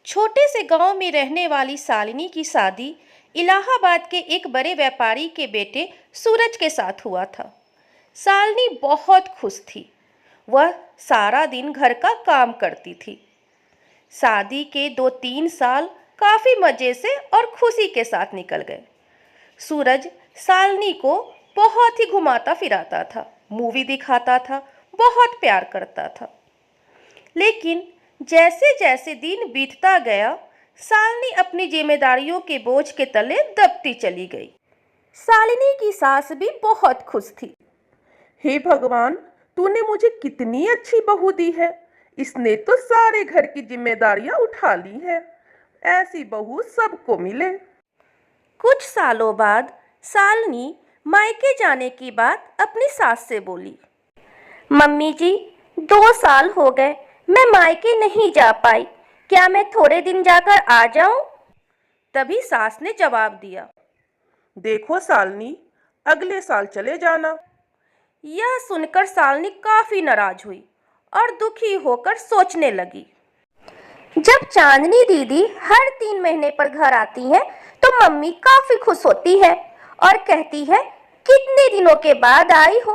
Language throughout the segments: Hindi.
छोटे से गांव में रहने वाली शालिनी की शादी इलाहाबाद के एक बड़े व्यापारी के बेटे सूरज के साथ हुआ था। शालिनी बहुत खुश थी। वह सारा दिन घर का काम करती थी। शादी के 2-3 साल काफी मजे से और खुशी के साथ निकल गए। सूरज शालिनी को बहुत ही घुमाता फिराता था, मूवी दिखाता था, बहुत प्यार करता था। लेकिन जैसे जैसे दिन बीतता गया, शालिनी अपनी जिम्मेदारियों के बोझ के तले दबती चली गई। शालिनी की सास भी बहुत खुश थी। हे भगवान, तूने मुझे कितनी अच्छी बहू दी है। इसने तो सारे घर की जिम्मेदारियां उठा ली है। ऐसी बहू सबको मिले। कुछ सालों बाद शालिनी मायके जाने की बात अपनी सास से बोली। मम्मी जी, 2 साल हो गए मैं मायके नहीं जा पाई, क्या मैं थोड़े दिन जाकर आ जाऊं? तभी सास ने जवाब दिया, देखो शालिनी, अगले साल चले जाना। यह सुनकर शालिनी काफी नाराज हुई और दुखी होकर सोचने लगी। जब चांदनी दीदी हर 3 महीने पर घर आती है तो मम्मी काफी खुश होती है और कहती है, कितने दिनों के बाद आई हो।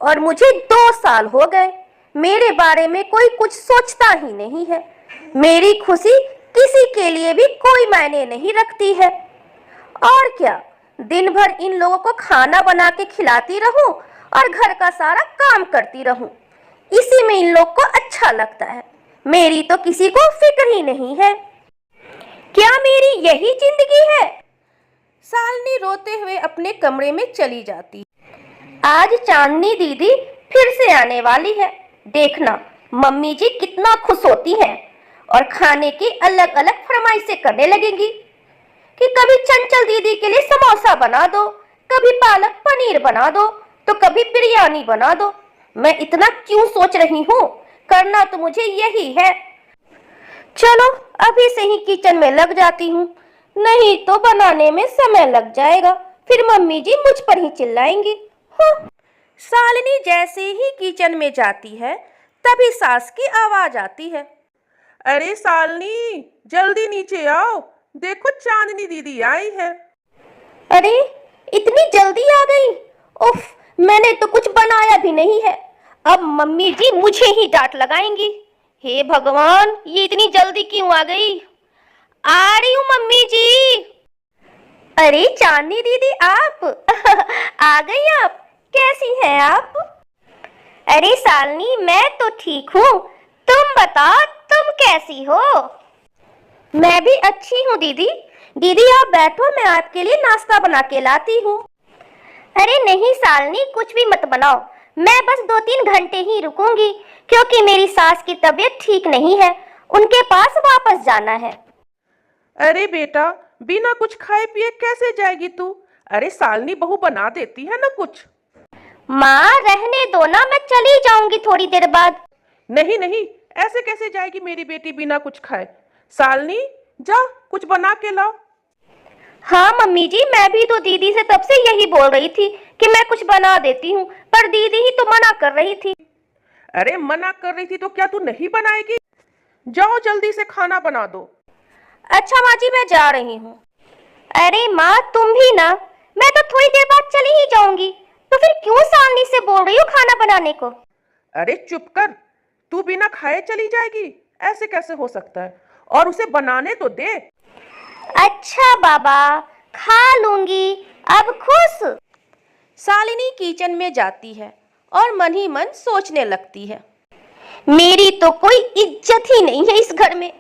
और मुझे 2 साल हो गए, मेरे बारे में कोई कुछ सोचता ही नहीं है। मेरी खुशी किसी के लिए भी कोई मायने नहीं रखती है। और क्या, दिन भर इन लोगों को खाना बना के खिलाती रहूं और घर का सारा काम करती रहूं, इसी में इन लोग को अच्छा लगता है। मेरी तो किसी को फिक्र ही नहीं है। क्या मेरी यही जिंदगी है? शालिनी रोते हुए अपने कमरे में चली जाती। आज चांदनी दीदी फिर से आने वाली है, देखना मम्मी जी कितना खुश होती हैं और खाने की अलग अलग फरमाइशें करने लगेंगी कि कभी चंचल दीदी के लिए समोसा बना दो, कभी पालक पनीर बना दो, तो कभी बिरयानी बना दो। मैं इतना क्यों सोच रही हूँ, करना तो मुझे यही है। चलो अभी से ही किचन में लग जाती हूँ, नहीं तो बनाने में समय लग जाएगा, फिर मम्मी जी मुझ पर ही चिल्लाएंगी। शालिनी जैसे ही किचन में जाती है तभी सास की आवाज आती है, अरे शालिनी, जल्दी नीचे आओ, देखो चांदनी दीदी आई है। अरे इतनी जल्दी आ गई? उफ, मैंने तो कुछ बनाया भी नहीं है। अब मम्मी जी मुझे ही डांट लगाएंगी। हे भगवान, ये इतनी जल्दी क्यों आ गई? आ रही हूँ मम्मी जी। अरे चांदनी दीदी, आप आ गई आप? कैसी हैं आप? अरे शालिनी, मैं तो ठीक हूँ, तुम बताओ तुम कैसी हो? मैं भी अच्छी हूँ दीदी। दीदी आप बैठो, मैं आपके लिए नाश्ता बना के लाती हूँ। अरे नहीं शालिनी, कुछ भी मत बनाओ, मैं बस 2-3 घंटे ही रुकूंगी, क्योंकि मेरी सास की तबीयत ठीक नहीं है, उनके पास वापस जाना है। अरे बेटा, बिना कुछ खाए पिए कैसे जाएगी तू? अरे शालिनी बहू बना देती है ना कुछ। माँ रहने दो ना, मैं चली जाऊंगी थोड़ी देर बाद। नहीं नहीं, ऐसे कैसे जाएगी मेरी बेटी बिना कुछ खाए? शालिनी, जा कुछ बना के लाओ। हाँ मम्मी जी, मैं भी तो दीदी से तब से यही बोल रही थी कि मैं कुछ बना देती हूँ, पर दीदी ही तो मना कर रही थी। अरे मना कर रही थी तो क्या तू नहीं बनाएगी? जाओ जल्दी से खाना बना दो। अच्छा माँ जी, मैं जा रही हूँ। अरे माँ तुम भी ना, मैं तो थोड़ी देर बाद चली ही जाऊंगी, तो फिर क्यों शालिनी से बोल रही हो खाना बनाने को? अरे चुप कर, तू बिना खाए चली जाएगी? ऐसे कैसे हो सकता है? और उसे बनाने तो दे। अच्छा बाबा, खा लूंगी, अब खुश। शालिनी किचन में जाती है और मन ही मन सोचने लगती है, मेरी तो कोई इज्जत ही नहीं है इस घर में।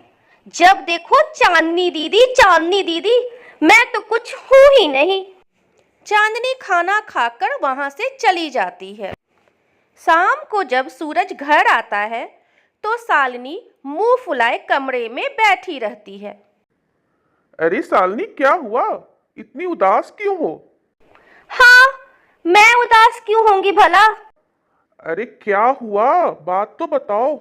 जब देखो चांदनी दीदी, चांदनी दीदी, मैं तो कुछ हूं ही नहीं। चांदनी खाना खाकर वहां से चली जाती है। शाम को जब सूरज घर आता है तो शालिनी मुंह फुलाए कमरे में बैठी रहती है। अरे शालिनी, क्या हुआ? इतनी उदास क्यों हो? हाँ, मैं उदास क्यों होंगी भला? अरे क्या हुआ, बात तो बताओ।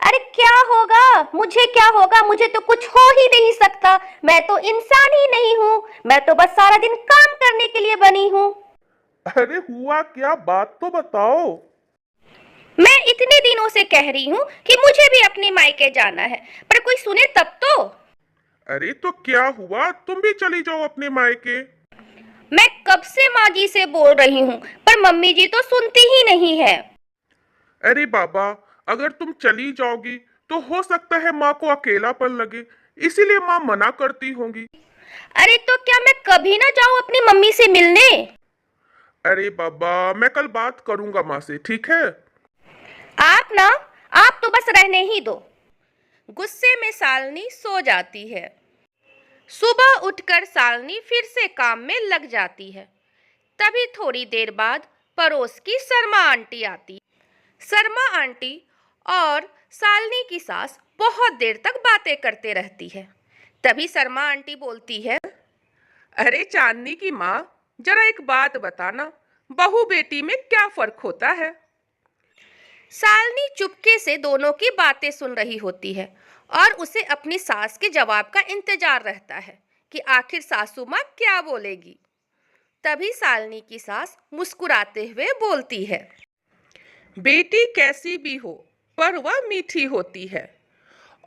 अरे क्या होगा, मुझे क्या होगा, मुझे तो कुछ हो ही नहीं सकता। मैं तो इंसान ही नहीं हूँ, मैं तो बस सारा दिन काम करने के लिए बनी हूँ। अरे हुआ क्या, बात तो बताओ। मैं इतने दिनों से कह रही हूँ कि मुझे भी अपने मायके जाना है, पर कोई सुने तब तो। अरे तो क्या हुआ, तुम भी चली जाओ अपने मायके। मैं कब से माँ जी से बोल रही हूँ, पर मम्मी जी तो सुनती ही नहीं है। अरे बाबा, अगर तुम चली जाओगी तो हो सकता है माँ को अकेलापन लगे, इसीलिए माँ मना करती होंगी। अरे तो क्या मैं कभी ना जाऊँ अपनी मम्मी से मिलने? अरे बाबा, मैं कल बात करूंगा माँ से, ठीक है। आप तो बस रहने ही दो। गुस्से में शालिनी सो जाती है। सुबह उठकर शालिनी फिर से काम में लग जाती है। तभी थोड़ी देर बाद पड़ोस की शर्मा आंटी आती। शर्मा आंटी और शालिनी की सास बहुत देर तक बातें करते रहती है। तभी शर्मा आंटी बोलती है, अरे चांदनी की माँ, जरा एक बात बताना, बहू बेटी में क्या फर्क होता है? शालिनी चुपके से दोनों की बातें सुन रही होती है और उसे अपनी सास के जवाब का इंतजार रहता है कि आखिर सासू माँ क्या बोलेगी। तभी शालिनी की सास मुस्कुराते हुए बोलती है, बेटी कैसी भी हो पर वह मीठी होती है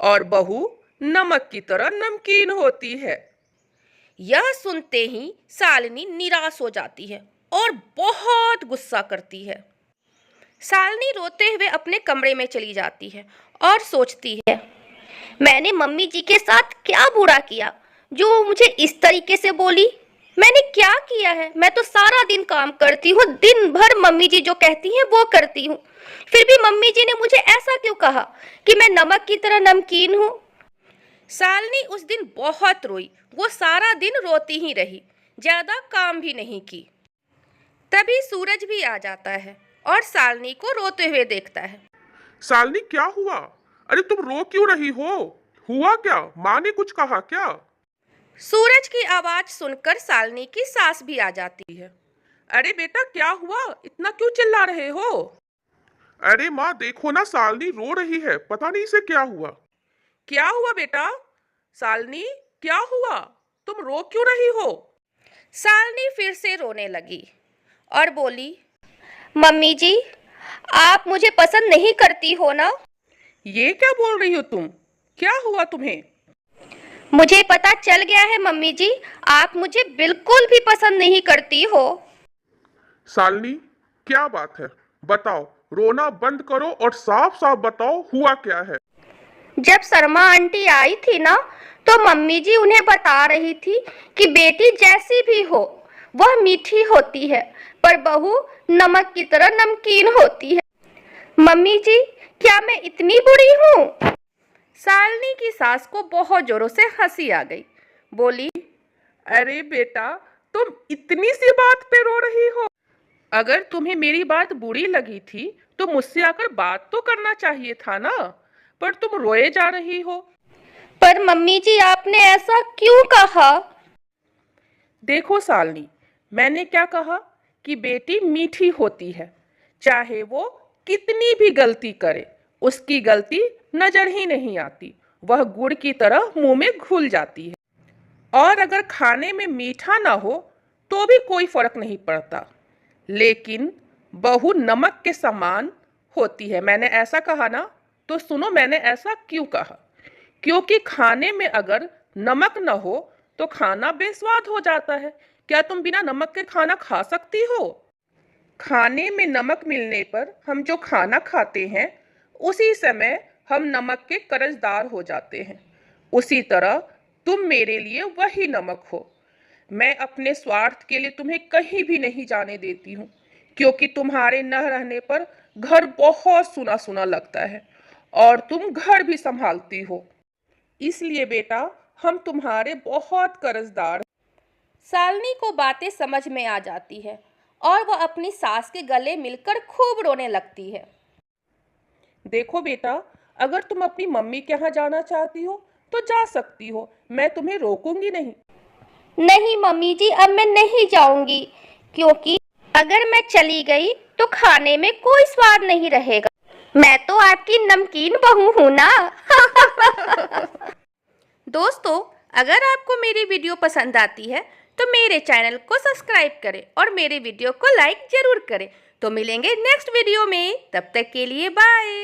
और बहू नमक की तरह नमकीन होती है। यह सुनते ही शालिनी निराश हो जाती है और बहुत गुस्सा करती है। शालिनी रोते हुए अपने कमरे में चली जाती है और सोचती है, मैंने मम्मी जी के साथ क्या बुरा किया जो वो मुझे इस तरीके से बोली? मैंने क्या किया है? मैं तो सारा दिन काम करती हूँ, दिन भर मम्मी जी जो कहती हैं वो करती हूँ, फिर भी मम्मी जी ने मुझे ऐसा क्यों कहा कि मैं नमक की तरह नमकीन हूँ? शालिनी उस दिन बहुत रोई। वो सारा दिन रोती ही रही, ज्यादा काम भी नहीं की। तभी सूरज भी आ जाता है और शालिनी को रोते हुए देखता है। शालिनी, क्या हुआ? अरे तुम रो क्यों रही हो? हुआ क्या? माँ ने कुछ कहा क्या? सूरज की आवाज सुनकर शालिनी की सास भी आ जाती है। अरे बेटा, क्या हुआ? इतना क्यों चिल्ला रहे हो? अरे माँ, देखो ना, शालिनी रो रही है, पता नहीं इसे क्या हुआ। क्या हुआ बेटा? शालिनी, क्या हुआ? तुम रो क्यों रही हो? शालिनी फिर से रोने लगी और बोली, मम्मी जी, आप मुझे पसंद नहीं करती हो ना? ये क्या बोल रही हो तुम? क्या हुआ तुम्हें? मुझे पता चल गया है मम्मी जी, आप मुझे बिल्कुल भी पसंद नहीं करती हो। शालिनी, क्या बात है? बताओ, रोना बंद करो और साफ साफ बताओ हुआ क्या है। जब शर्मा आंटी आई थी ना, तो मम्मी जी उन्हें बता रही थी कि बेटी जैसी भी हो वह मीठी होती है, पर बहू नमक की तरह नमकीन होती है। मम्मी जी, क्या मैं इतनी बुरी हूँ? शालिनी की सास को बहुत जोरों से हंसी आ गई। बोली, अरे बेटा, तुम इतनी सी बात पे रो रही हो? अगर तुम्हें मेरी बात बुरी लगी थी तो मुझसे आकर बात तो करना चाहिए था ना, पर तुम रोए जा रही हो। पर मम्मी जी, आपने ऐसा क्यों कहा? देखो शालिनी, मैंने क्या कहा कि बेटी मीठी होती है, चाहे वो कितनी भी गलती करे, उसकी गलती नजर ही नहीं आती, वह गुड़ की तरह मुंह में घुल जाती है। और अगर खाने में मीठा ना हो तो भी कोई फर्क नहीं पड़ता, लेकिन बहू नमक के समान होती है। मैंने ऐसा कहा ना, तो सुनो मैंने ऐसा क्यों कहा। क्योंकि खाने में अगर नमक न हो तो खाना बेस्वाद हो जाता है। क्या तुम बिना नमक के खाना खा सकती हो? खाने में नमक मिलने पर हम जो खाना खाते हैं उसी समय हम नमक के कर्जदार हो जाते हैं। उसी तरह तुम मेरे लिए वही नमक हो। मैं अपने स्वार्थ के लिए तुम्हें कहीं भी नहीं जाने देती हूँ, क्योंकि तुम्हारे न रहने पर घर बहुत सुना सुना लगता है और तुम घर भी संभालती हो। इसलिए बेटा, हम तुम्हारे बहुत कर्जदार। शालिनी को बातें समझ में आ जाती है और वह अपनी सास के गले मिलकर खूब रोने लगती है। देखो बेटा, अगर तुम अपनी मम्मी के यहाँ जाना चाहती हो तो जा सकती हो, मैं तुम्हें रोकूंगी नहीं। नहीं मम्मी जी, अब मैं नहीं जाऊंगी, क्योंकि अगर मैं चली गई तो खाने में कोई स्वाद नहीं रहेगा। मैं तो आपकी नमकीन बहू हूं ना। दोस्तों, अगर आपको मेरी वीडियो पसंद आती है तो मेरे चैनल को सब्सक्राइब करें और मेरे वीडियो को लाइक जरूर करें। तो मिलेंगे नेक्स्ट वीडियो में, तब तक के लिए बाय।